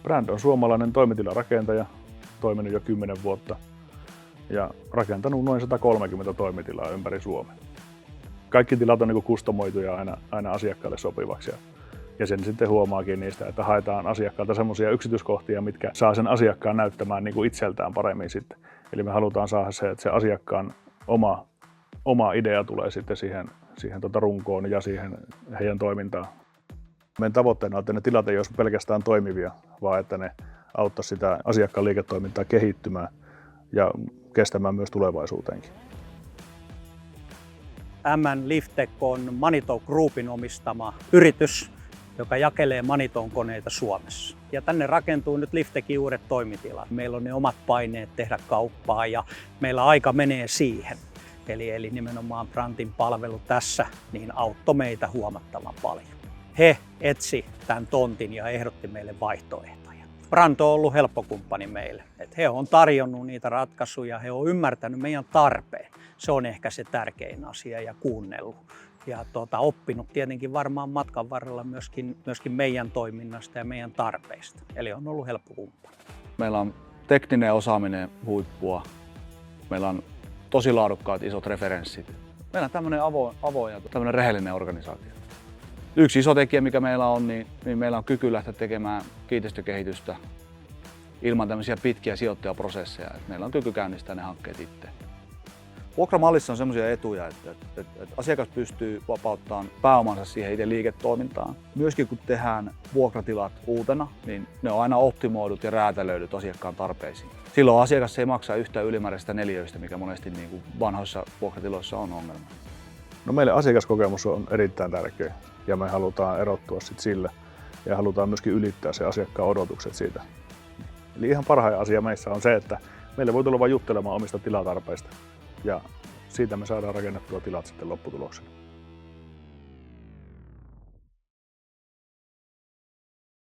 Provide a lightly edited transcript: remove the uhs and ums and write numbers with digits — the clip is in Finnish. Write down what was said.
Brand on suomalainen toimitilarakentaja, toiminut jo 10 vuotta ja rakentanut noin 130 toimitilaa ympäri Suomen. Kaikki tilat on niin kustomoituja aina asiakkaalle sopivaksi. Ja sen sitten huomaakin niistä, että haetaan asiakkaalta semmoisia yksityiskohtia, mitkä saa sen asiakkaan näyttämään niin kuin itseltään paremmin sitten. Eli me halutaan saada se, että se asiakkaan oma idea tulee sitten siihen runkoon ja siihen heidän toimintaan. Meidän tavoitteena on, että ne tilat ei olisi pelkästään toimivia, vaan että ne auttaisi sitä asiakkaan liiketoimintaa kehittymään ja kestämään myös tulevaisuuteenkin. MN Liftech on Manito Groupin omistama yritys, joka jakelee Maniton koneita Suomessa. Ja tänne rakentuu nyt Liftechin uudet toimitilat. Meillä on ne omat paineet tehdä kauppaa ja meillä aika menee siihen. Eli nimenomaan Brandin palvelu tässä niin auttoi meitä huomattavan paljon. He etsi tämän tontin ja ehdotti meille vaihtoehtoja. Brand on ollut helppo kumppani meille. He on tarjonnut niitä ratkaisuja, he on ymmärtänyt meidän tarpeen. Se on ehkä se tärkein asia ja kuunnellut. Ja oppinut tietenkin varmaan matkan varrella myöskin meidän toiminnasta ja meidän tarpeista. Eli on ollut helppo kumppani. Meillä on tekninen osaaminen huippua. Meillä on tosi laadukkaat isot referenssit. Meillä on tämmöinen avoin ja tämmöinen rehellinen organisaatio. Yksi iso tekijä, mikä meillä on, niin meillä on kyky lähteä tekemään kiinteistökehitystä ilman tämmöisiä pitkiä sijoittajaprosesseja. Meillä on kyky käynnistää ne hankkeet itse. Vuokramallissa on semmoisia etuja, että asiakas pystyy vapauttamaan pääomansa siihen itse liiketoimintaan. Myöskin kun tehdään vuokratilat uutena, niin ne on aina optimoidut ja räätälöidyt asiakkaan tarpeisiin. Silloin asiakas ei maksa yhtään ylimääräistä neliöistä, mikä monesti niin kuin vanhoissa vuokratiloissa on ongelma. No meille asiakaskokemus on erittäin tärkeä ja me halutaan erottua sillä ja halutaan myöskin ylittää se asiakkaan odotukset siitä. Eli ihan parhain asia meissä on se, että meille voi tulla vain juttelemaan omista tilatarpeista ja siitä me saadaan rakennettua tilat sitten lopputuloksena.